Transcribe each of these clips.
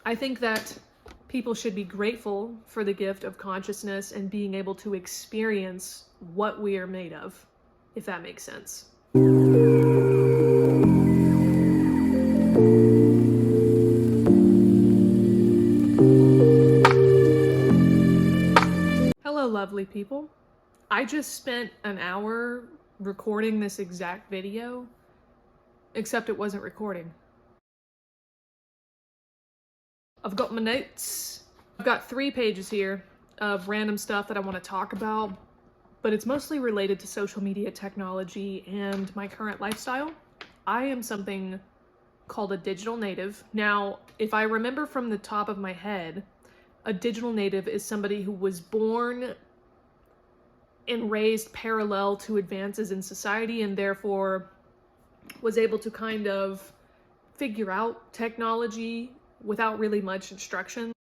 I think that people should be grateful for the gift of consciousness and being able to experience what we are made of, if that makes sense. Hello, lovely people. I just spent an hour recording this exact video, except it wasn't recording. I've got my notes. I've got 3 pages here of random stuff that I want to talk about, but it's mostly related to social media technology and my current lifestyle. I am something called a digital native. Now, if I remember from the top of my head, a digital native is somebody who was born and raised parallel to advances in society and therefore was able to kind of figure out technology without really much instruction.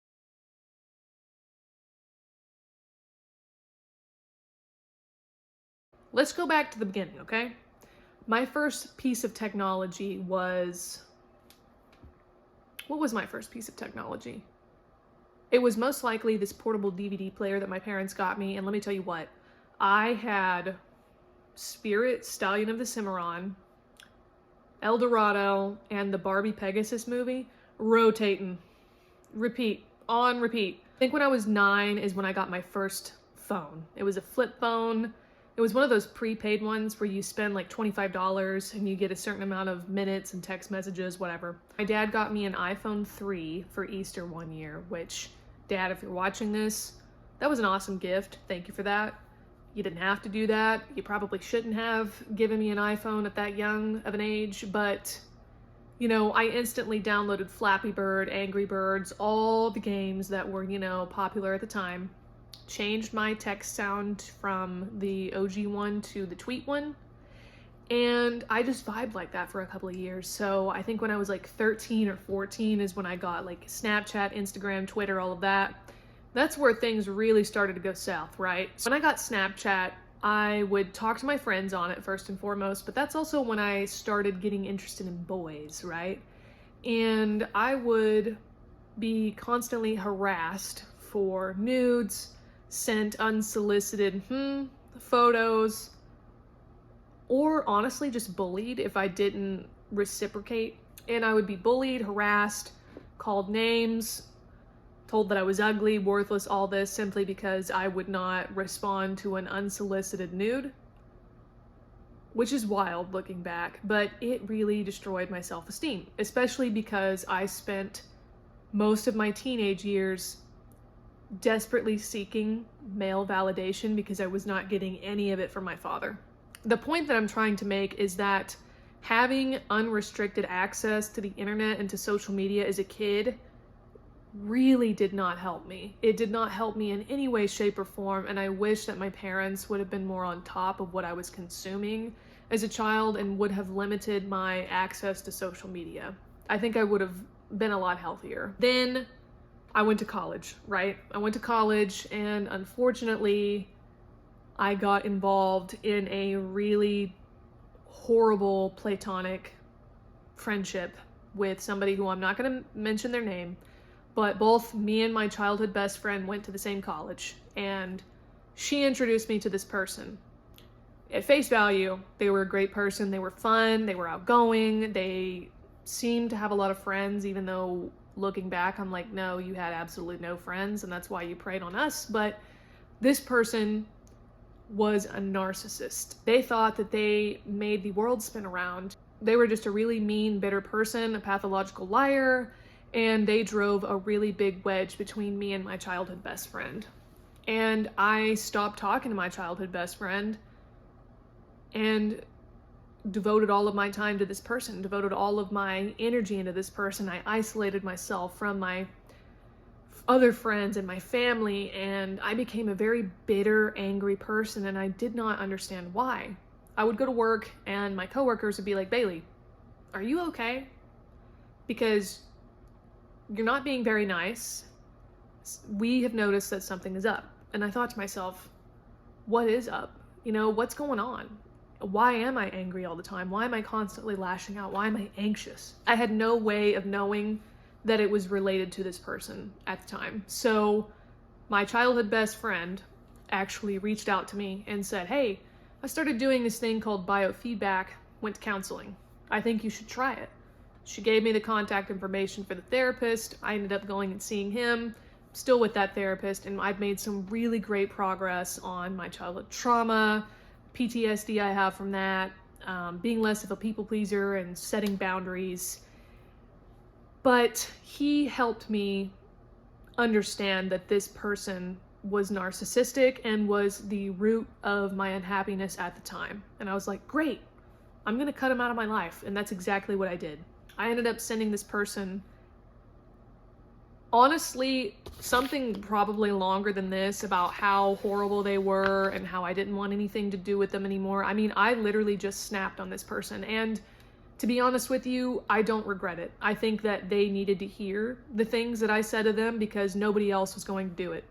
Let's go back to the beginning, okay? My first piece of technology was... What was my first piece of technology? It was most likely this portable DVD player that my parents got me, and let me tell you what, I had Spirit, Stallion of the Cimarron, El Dorado, and the Barbie Pegasus movie rotating. Repeat. On repeat. I think when I was 9 is when I got my first phone. It was a flip phone. It was one of those prepaid ones where you spend like $25 and you get a certain amount of minutes and text messages, whatever. My dad got me an iPhone 3 for Easter one year, which, Dad, if you're watching this, that was an awesome gift. Thank you for that. You didn't have to do that. You probably shouldn't have given me an iPhone at that young of an age, but you know, I instantly downloaded Flappy Bird, Angry Birds, all the games that were, you know, popular at the time. Changed my text sound from the OG one to the tweet one. And I just vibed like that for a couple of years. So I think when I was like 13 or 14 is when I got like Snapchat, Instagram, Twitter, all of that. That's where things really started to go south, right? When I got Snapchat, I would talk to my friends on it first and foremost, but that's also when I started getting interested in boys, right? And I would be constantly harassed for nudes, sent unsolicited photos, or honestly just bullied if I didn't reciprocate. And I would be bullied, harassed, called names, told that I was ugly, worthless, all this simply because I would not respond to an unsolicited nude, which is wild looking back, but it really destroyed my self-esteem, especially because I spent most of my teenage years desperately seeking male validation because I was not getting any of it from my father. The point that I'm trying to make is that having unrestricted access to the internet and to social media as a kid really did not help me. It did not help me in any way, shape, or form, and I wish that my parents would have been more on top of what I was consuming as a child and would have limited my access to social media. I think I would have been a lot healthier. Then I went to college, right? I went to college, and unfortunately, I got involved in a really horrible platonic friendship with somebody who I'm not going to mention their name, but both me and my childhood best friend went to the same college, and she introduced me to this person. At face value, they were a great person. They were fun. They were outgoing. They seemed to have a lot of friends, even though looking back, I'm like, no, you had absolutely no friends, and that's why you preyed on us. But this person was a narcissist. They thought that they made the world spin around. They were just a really mean, bitter person, a pathological liar, and they drove a really big wedge between me and my childhood best friend. And I stopped talking to my childhood best friend and devoted all of my time to this person, devoted all of my energy into this person. I isolated myself from my other friends and my family, and I became a very bitter, angry person, and I did not understand why. I would go to work and my coworkers would be like, Bailey, are you okay? Because you're not being very nice. We have noticed that something is up. And I thought to myself, what is up? You know, what's going on? Why am I angry all the time? Why am I constantly lashing out? Why am I anxious? I had no way of knowing that it was related to this person at the time. So my childhood best friend actually reached out to me and said, hey, I started doing this thing called biofeedback, went to counseling. I think you should try it. She gave me the contact information for the therapist. I ended up going and seeing him, still with that therapist, and I've made some really great progress on my childhood trauma, PTSD I have from that, being less of a people pleaser and setting boundaries. But he helped me understand that this person was narcissistic and was the root of my unhappiness at the time. And I was like, great, I'm gonna cut him out of my life. And that's exactly what I did. I ended up sending this person, honestly, something probably longer than this about how horrible they were and how I didn't want anything to do with them anymore. I mean, I literally just snapped on this person. And to be honest with you, I don't regret it. I think that they needed to hear the things that I said to them because nobody else was going to do it.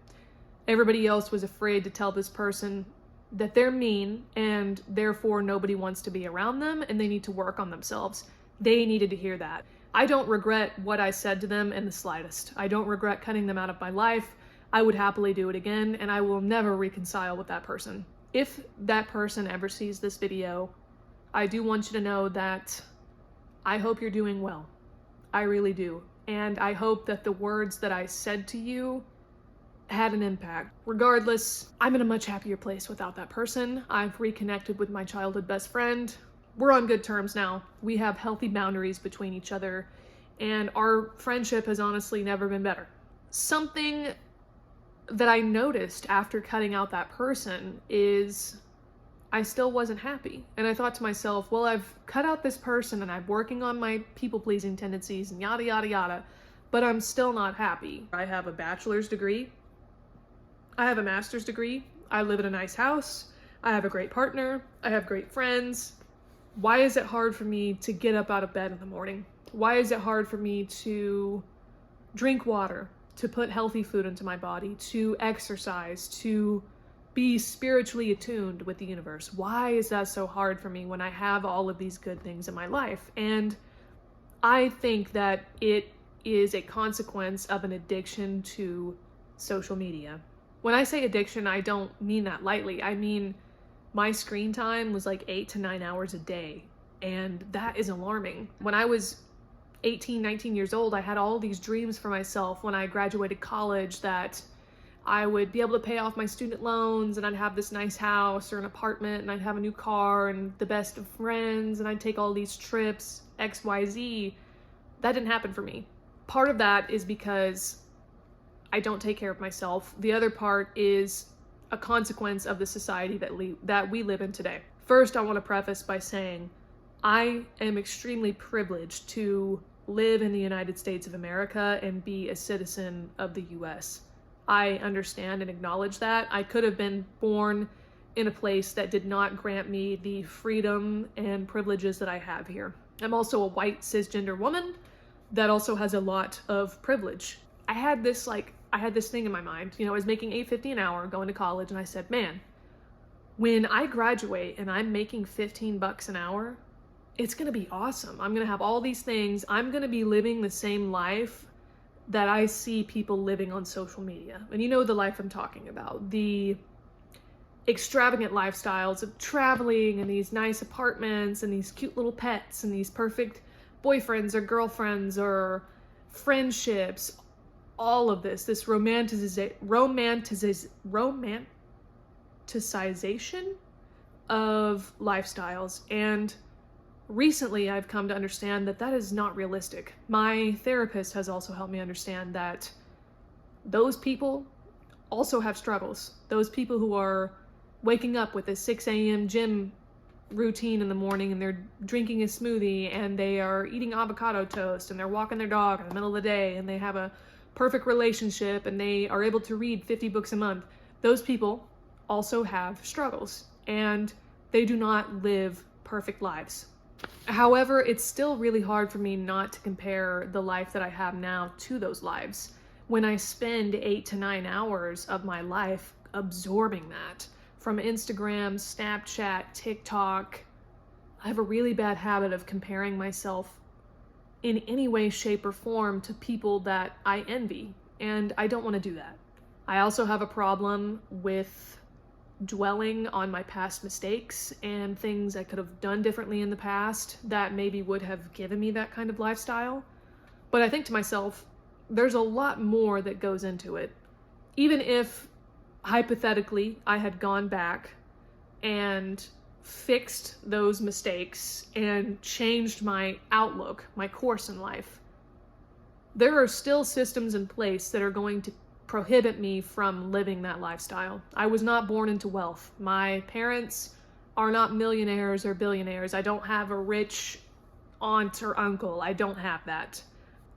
Everybody else was afraid to tell this person that they're mean and therefore nobody wants to be around them and they need to work on themselves. They needed to hear that. I don't regret what I said to them in the slightest. I don't regret cutting them out of my life. I would happily do it again, and I will never reconcile with that person. If that person ever sees this video, I do want you to know that I hope you're doing well. I really do. And I hope that the words that I said to you had an impact. Regardless, I'm in a much happier place without that person. I've reconnected with my childhood best friend. We're on good terms now. We have healthy boundaries between each other, and our friendship has honestly never been better. Something that I noticed after cutting out that person is I still wasn't happy. And I thought to myself, well, I've cut out this person and I'm working on my people-pleasing tendencies and yada, yada, yada, but I'm still not happy. I have a bachelor's degree. I have a master's degree. I live in a nice house. I have a great partner. I have great friends. Why is it hard for me to get up out of bed in the morning? Why is it hard for me to drink water, to put healthy food into my body, to exercise, to be spiritually attuned with the universe? Why is that so hard for me when I have all of these good things in my life? And I think that it is a consequence of an addiction to social media. When I say addiction, I don't mean that lightly. I mean, my screen time was like 8 to 9 hours a day, and that is alarming. When I was 18, 19 years old, I had all these dreams for myself when I graduated college that I would be able to pay off my student loans and I'd have this nice house or an apartment and I'd have a new car and the best of friends and I'd take all these trips, XYZ. That didn't happen for me. Part of that is because I don't take care of myself. The other part is a consequence of the society that we live in today. First, I want to preface by saying I am extremely privileged to live in the United States of America and be a citizen of the US. I understand and acknowledge that. I could have been born in a place that did not grant me the freedom and privileges that I have here. I'm also a white cisgender woman that also has a lot of privilege. I had this thing in my mind. I was making $8.50 an hour going to college, and I said, man, when I graduate and I'm making $15 an hour, it's gonna be awesome. I'm gonna have all these things. I'm gonna be living the same life that I see people living on social media. And you know the life I'm talking about. The extravagant lifestyles of traveling and these nice apartments and these cute little pets and these perfect boyfriends or girlfriends or friendships. All of this romanticization of lifestyles. And recently I've come to understand that that is not realistic. My therapist has also helped me understand that those people also have struggles. Those people who are waking up with a 6 a.m. gym routine in the morning and they're drinking a smoothie and they are eating avocado toast and they're walking their dog in the middle of the day and they have a perfect relationship and they are able to read 50 books a month. Those people also have struggles and they do not live perfect lives. However, it's still really hard for me not to compare the life that I have now to those lives. When I spend 8 to 9 hours of my life absorbing that from Instagram, Snapchat, TikTok, I have a really bad habit of comparing myself in any way, shape, or form to people that I envy, and I don't want to do that. I also have a problem with dwelling on my past mistakes and things I could have done differently in the past that maybe would have given me that kind of lifestyle. But I think to myself, there's a lot more that goes into it. Even if, hypothetically, I had gone back and fixed those mistakes and changed my outlook, my course in life, there are still systems in place that are going to prohibit me from living that lifestyle. I was not born into wealth. My parents are not millionaires or billionaires. I don't have a rich aunt or uncle. I don't have that.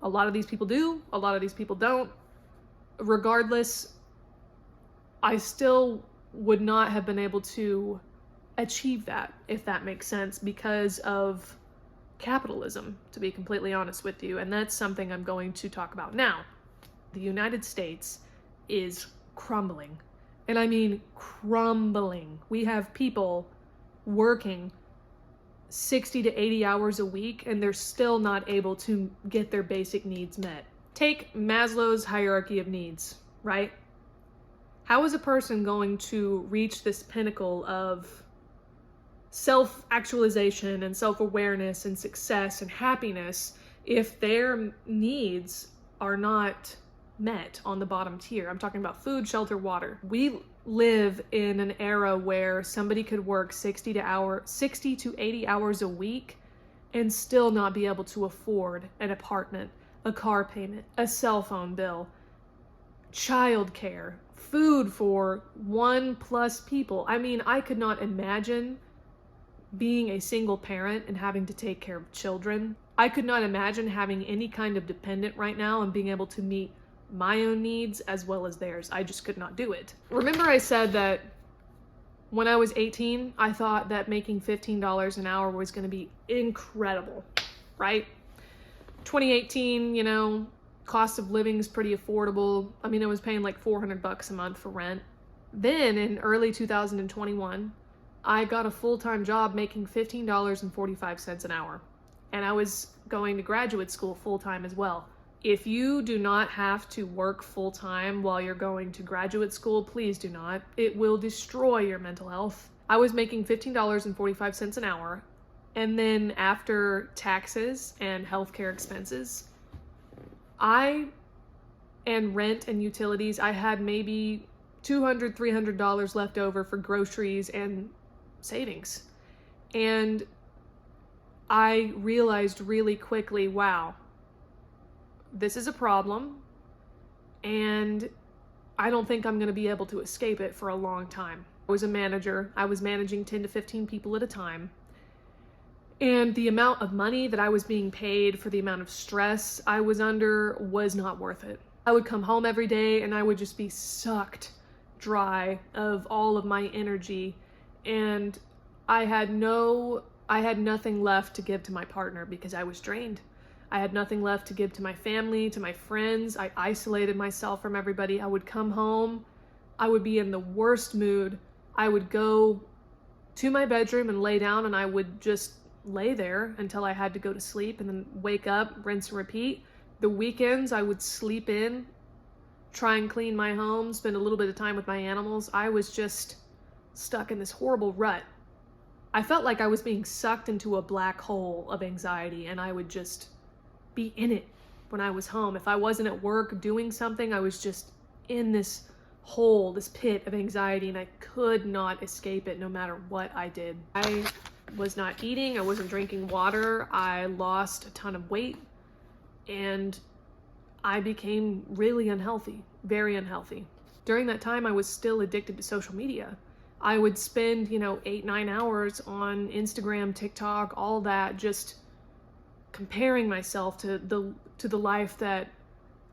A lot of these people do. A lot of these people don't. Regardless, I still would not have been able to achieve that, if that makes sense, because of capitalism, to be completely honest with you. And that's something I'm going to talk about now. The United States is crumbling. And I mean crumbling. We have people working 60 to 80 hours a week, and they're still not able to get their basic needs met. Take Maslow's hierarchy of needs, right? How is a person going to reach this pinnacle of self-actualization and self-awareness and success and happiness if their needs are not met on the bottom tier? I'm talking about food, shelter, water. We live in an era where somebody could work 60 to 80 hours a week and still not be able to afford an apartment, a car payment, a cell phone bill, childcare, food for 1+ people. I mean, I could not imagine being a single parent and having to take care of children. I could not imagine having any kind of dependent right now and being able to meet my own needs as well as theirs. I just could not do it. Remember I said that when I was 18, I thought that making $15 an hour was going to be incredible, right? 2018, cost of living is pretty affordable. I mean, I was paying like $400 a month for rent. Then in early 2021, I got a full-time job making $15.45 an hour. And I was going to graduate school full-time as well. If you do not have to work full-time while you're going to graduate school, please do not. It will destroy your mental health. I was making $15.45 an hour. And then after taxes and healthcare expenses, and rent and utilities, I had maybe $200, $300 left over for groceries and savings. And I realized really quickly, wow, this is a problem, and I don't think I'm going to be able to escape it for a long time. I was a manager. I was managing 10 to 15 people at a time. And the amount of money that I was being paid for the amount of stress I was under was not worth it. I would come home every day and I would just be sucked dry of all of my energy, and I had nothing left to give to my partner because I was drained. I had nothing left to give to my family, to my friends. I isolated myself from everybody. I would come home, I would be in the worst mood. I would go to my bedroom and lay down, and I would just lay there until I had to go to sleep and then wake up, rinse and repeat. The weekends I would sleep in, try and clean my home, spend a little bit of time with my animals. I was just stuck in this horrible rut. I felt like I was being sucked into a black hole of anxiety, and I would just be in it when I was home. If I wasn't at work doing something, I was just in this hole, this pit of anxiety, and I could not escape it no matter what I did. I was not eating, I wasn't drinking water, I lost a ton of weight, and I became really unhealthy, very unhealthy. During that time, I was still addicted to social media. I would spend, 8-9 hours on Instagram, TikTok, all that, just comparing myself to the life that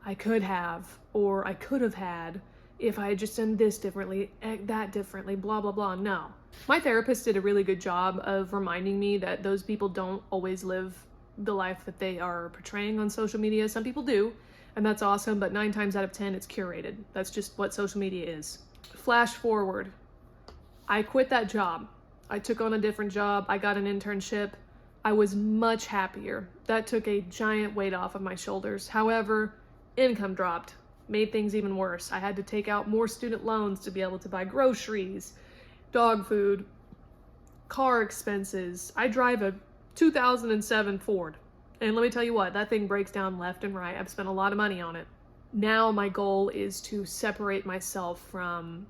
I could have, or I could have had if I had just done this differently, that differently, blah, blah, blah. No. My therapist did a really good job of reminding me that those people don't always live the life that they are portraying on social media. Some people do, and that's awesome, but 9 times out of 10, it's curated. That's just what social media is. Flash forward. I quit that job. I took on a different job. I got an internship. I was much happier. That took a giant weight off of my shoulders. However, income dropped, made things even worse. I had to take out more student loans to be able to buy groceries, dog food, car expenses. I drive a 2007 Ford. And let me tell you what, that thing breaks down left and right. I've spent a lot of money on it. Now my goal is to separate myself from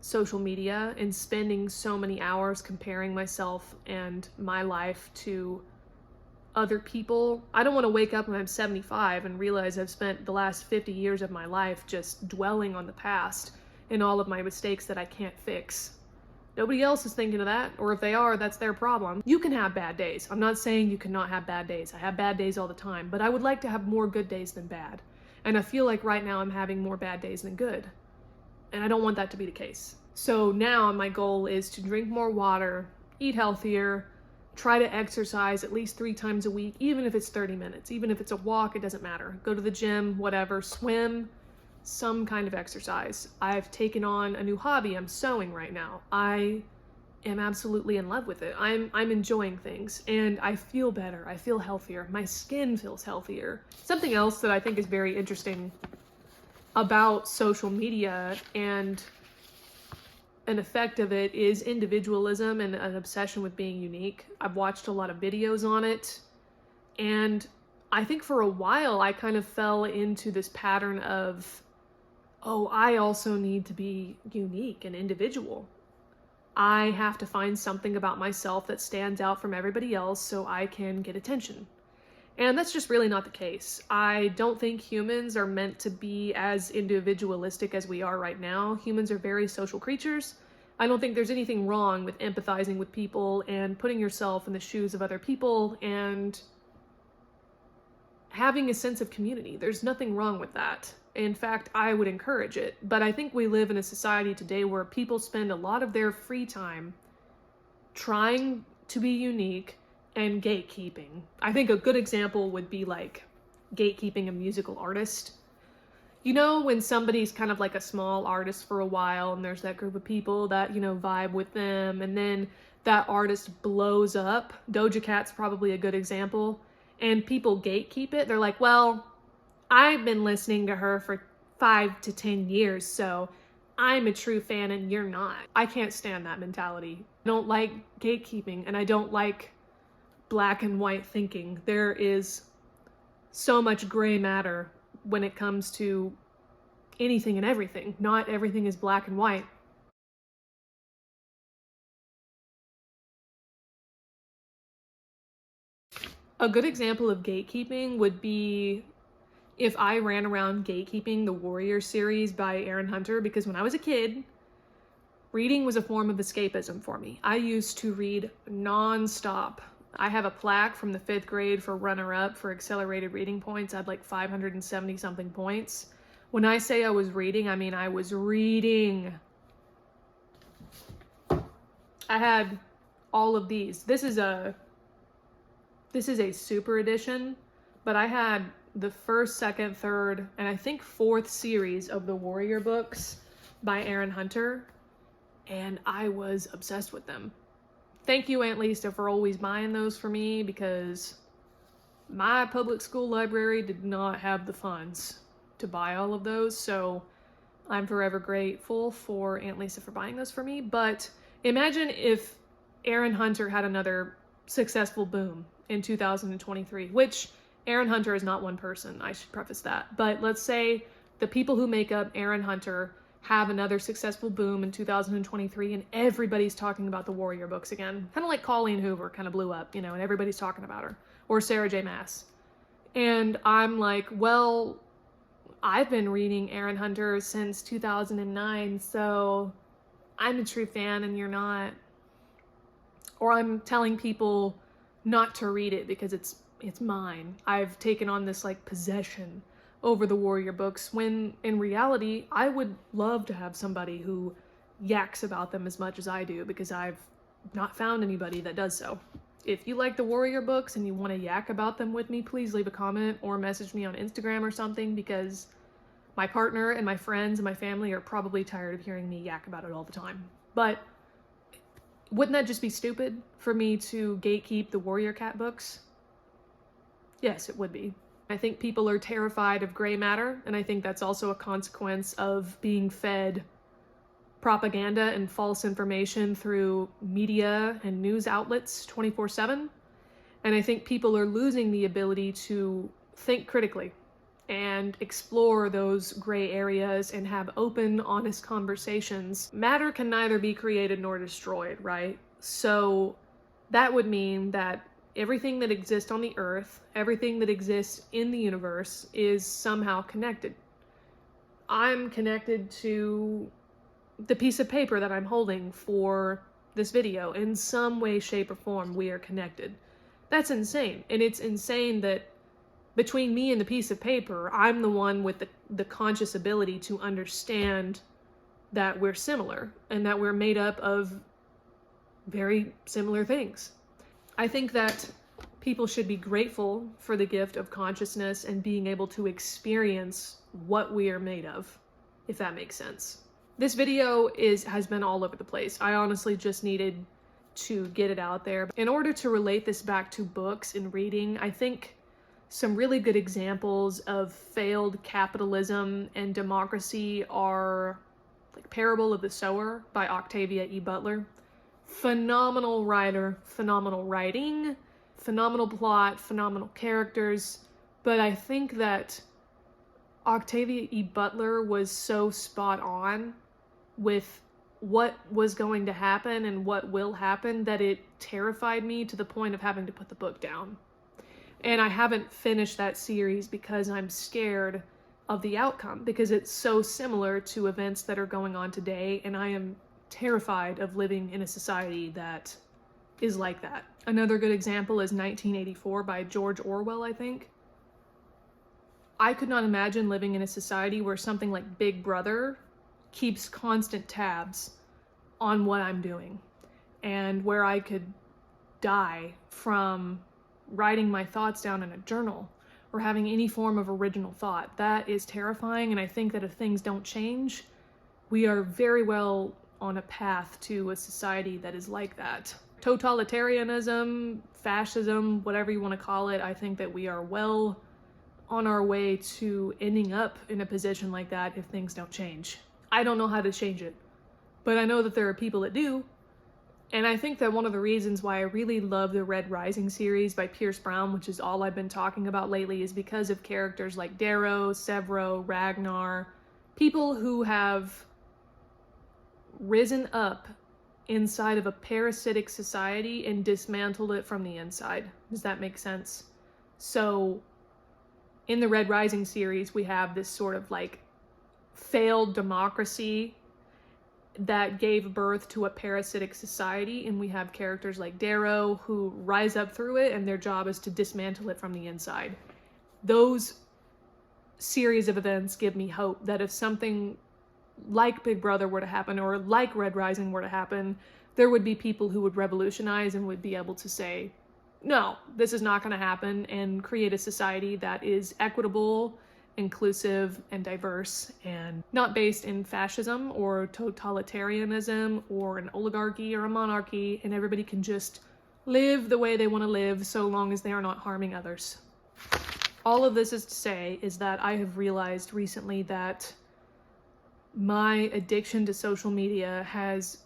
social media and spending so many hours comparing myself and my life to other people. I don't want to wake up when I'm 75 and realize I've spent the last 50 years of my life just dwelling on the past and all of my mistakes that I can't fix. Nobody else is thinking of that, or if they are, that's their problem. You can have bad days. I'm not saying you cannot have bad days. I have bad days all the time, but I would like to have more good days than bad. And I feel like right now I'm having more bad days than good. And I don't want that to be the case. So now my goal is to drink more water, eat healthier, try to exercise at least 3 times a week, even if it's 30 minutes, even if it's a walk, it doesn't matter. Go to the gym, whatever, swim, some kind of exercise. I've taken on a new hobby. I'm sewing right now. I am absolutely in love with it. I'm enjoying things and I feel better. I feel healthier. My skin feels healthier. Something else that I think is very interesting about social media and an effect of it is individualism and an obsession with being unique. I've watched a lot of videos on it, and I think for a while I kind of fell into this pattern of, oh, I also need to be unique and individual. I have to find something about myself that stands out from everybody else so I can get attention. And that's just really not the case. I don't think humans are meant to be as individualistic as we are right now. Humans are very social creatures. I don't think there's anything wrong with empathizing with people and putting yourself in the shoes of other people and having a sense of community. There's nothing wrong with that. In fact, I would encourage it. But I think we live in a society today where people spend a lot of their free time trying to be unique and gatekeeping. I think a good example would be like gatekeeping a musical artist. You know, when somebody's kind of like a small artist for a while and there's that group of people that, you know, vibe with them, and then that artist blows up. Doja Cat's probably a good example. And people gatekeep it. They're like, well, I've been listening to her for 5 to 10 years, so I'm a true fan and you're not. I can't stand that mentality. I don't like gatekeeping and I don't like black and white thinking. There is so much gray matter when it comes to anything and everything. Not everything is black and white. A good example of gatekeeping would be if I ran around gatekeeping the Warrior series by Aaron Hunter, because when I was a kid, reading was a form of escapism for me. I used to read non-stop. I have a plaque from the 5th grade for runner-up for accelerated reading points. I had like 570 something points. When I say I was reading, I mean I was reading. I had all of these. This is a super edition, but I had the 1st, 2nd, 3rd, and I think 4th series of the Warrior books by Aaron Hunter, and I was obsessed with them. Thank you, Aunt Lisa, for always buying those for me, because my public school library did not have the funds to buy all of those, so I'm forever grateful for Aunt Lisa for buying those for me. But imagine if Aaron Hunter had another successful boom in 2023, which Aaron Hunter is not one person, I should preface that. But let's say the people who make up Aaron Hunter have another successful boom in 2023 and everybody's talking about the Warrior books again. Kind of like Colleen Hoover kind of blew up, you know, and everybody's talking about her. Or Sarah J. Maas. And I'm like, well, I've been reading Aaron Hunter since 2009, so I'm a true fan and you're not. Or I'm telling people not to read it because it's mine. I've taken on this like possession over the Warrior books, when in reality, I would love to have somebody who yaks about them as much as I do, because I've not found anybody that does so. If you like the Warrior books and you want to yak about them with me, please leave a comment or message me on Instagram or something, because my partner and my friends and my family are probably tired of hearing me yak about it all the time. But Wouldn't that just be stupid for me to gatekeep the Warrior Cat books? Yes, it would be. I think people are terrified of gray matter, and I think that's also a consequence of being fed propaganda and false information through media and news outlets 24/7. And I think people are losing the ability to think critically and explore those gray areas and have open, honest conversations. Matter can neither be created nor destroyed, right? So that would mean that everything that exists on the earth, everything that exists in the universe is somehow connected. I'm connected to the piece of paper that I'm holding for this video. In some way, shape, or form, we are connected. That's insane. And it's insane that between me and the piece of paper, I'm the one with the conscious ability to understand that we're similar and that we're made up of very similar things. I think that people should be grateful for the gift of consciousness and being able to experience what we are made of, if that makes sense. This video has been all over the place. I honestly just needed to get it out there. In order to relate this back to books and reading, I think some really good examples of failed capitalism and democracy are like Parable of the Sower by Octavia E. Butler. Phenomenal writer, phenomenal writing, phenomenal plot, phenomenal characters. But I think that Octavia E. Butler was so spot on with what was going to happen and what will happen that it terrified me to the point of having to put the book down. And I haven't finished that series because I'm scared of the outcome, because it's so similar to events that are going on today, and I am terrified of living in a society that is like that. Another good example is 1984 by George Orwell, I think. I could not imagine living in a society where something like Big Brother keeps constant tabs on what I'm doing, and where I could die from writing my thoughts down in a journal or having any form of original thought. That is terrifying, and I think that if things don't change, we are very well on a path to a society that is like that. Totalitarianism, fascism, whatever you want to call it, I think that we are well on our way to ending up in a position like that if things don't change. I don't know how to change it, but I know that there are people that do. And I think that one of the reasons why I really love the Red Rising series by Pierce Brown, which is all I've been talking about lately, is because of characters like Darrow, Severo, Ragnar, people who have risen up inside of a parasitic society and dismantled it from the inside. Does that make sense? So in the Red Rising series, we have this sort of like failed democracy that gave birth to a parasitic society, and we have characters like Darrow who rise up through it, and their job is to dismantle it from the inside. Those series of events give me hope that if something like Big Brother were to happen, or like Red Rising were to happen, there would be people who would revolutionize and would be able to say, no, this is not going to happen, and create a society that is equitable, inclusive, and diverse, and not based in fascism or totalitarianism or an oligarchy or a monarchy, and everybody can just live the way they want to live so long as they are not harming others. All of this is to say is that I have realized recently that my addiction to social media has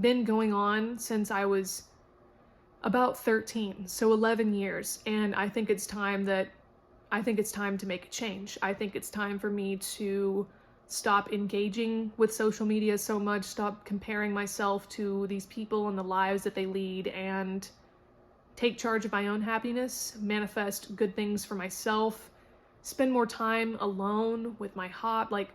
been going on since I was about 13, so 11 years, and I think it's time to make a change. I think it's time for me to stop engaging with social media so much, stop comparing myself to these people and the lives that they lead, and take charge of my own happiness, manifest good things for myself, spend more time alone with my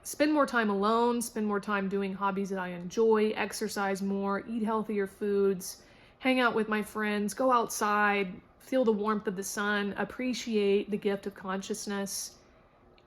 spend more time alone, spend more time doing hobbies that I enjoy, exercise more, eat healthier foods, hang out with my friends, go outside, feel the warmth of the sun, appreciate the gift of consciousness,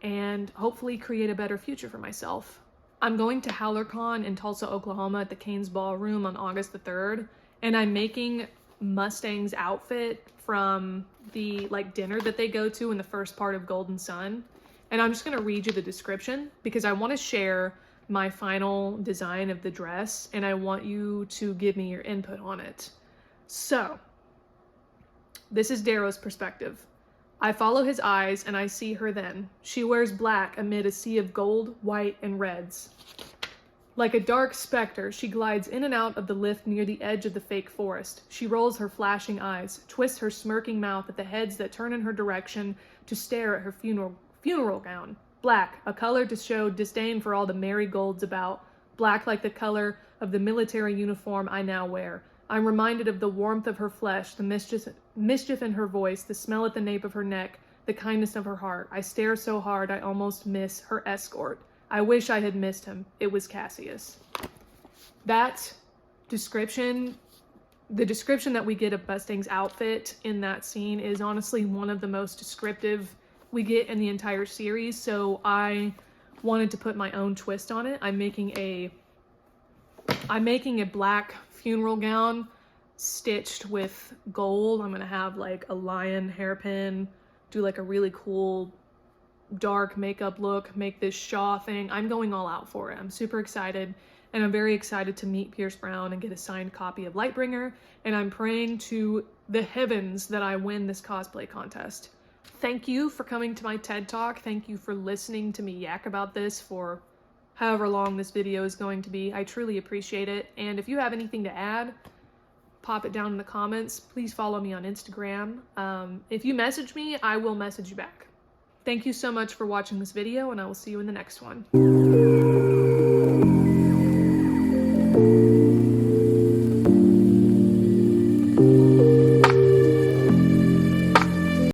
and hopefully create a better future for myself. I'm going to HowlerCon in Tulsa, Oklahoma at the Cain's Ballroom on August the 3rd, and I'm making Mustang's outfit from the dinner that they go to in the first part of Golden Sun. And I'm just going to read you the description because I want to share my final design of the dress, and I want you to give me your input on it. So, this is Darrow's perspective. I follow his eyes and I see her then. She wears black amid a sea of gold, white, and reds. Like a dark specter, she glides in and out of the lift near the edge of the fake forest. She rolls her flashing eyes, twists her smirking mouth at the heads that turn in her direction to stare at her funeral gown. Black, a color to show disdain for all the marigolds about. Black like the color of the military uniform I now wear. I'm reminded of the warmth of her flesh, the mischief in her voice, the smell at the nape of her neck, the kindness of her heart. I stare so hard I almost miss her escort. I wish I had missed him. It was Cassius. That description, the description that we get of Mustang's outfit in that scene is honestly one of the most descriptive we get in the entire series, so I wanted to put my own twist on it. I'm making a black funeral gown stitched with gold. I'm gonna have like a lion hairpin, do like a really cool dark makeup look, make this Shaw thing. I'm going all out for it. I'm super excited, and I'm very excited to meet Pierce Brown and get a signed copy of Lightbringer, and I'm praying to the heavens that I win this cosplay contest. Thank you for coming to my TED Talk. Thank you for listening to me yak about this for however long this video is going to be. I truly appreciate it, and if you have anything to add, pop it down in the comments. Please follow me on Instagram. If you message me, I will message you back. Thank you so much for watching this video, and I will see you in the next one.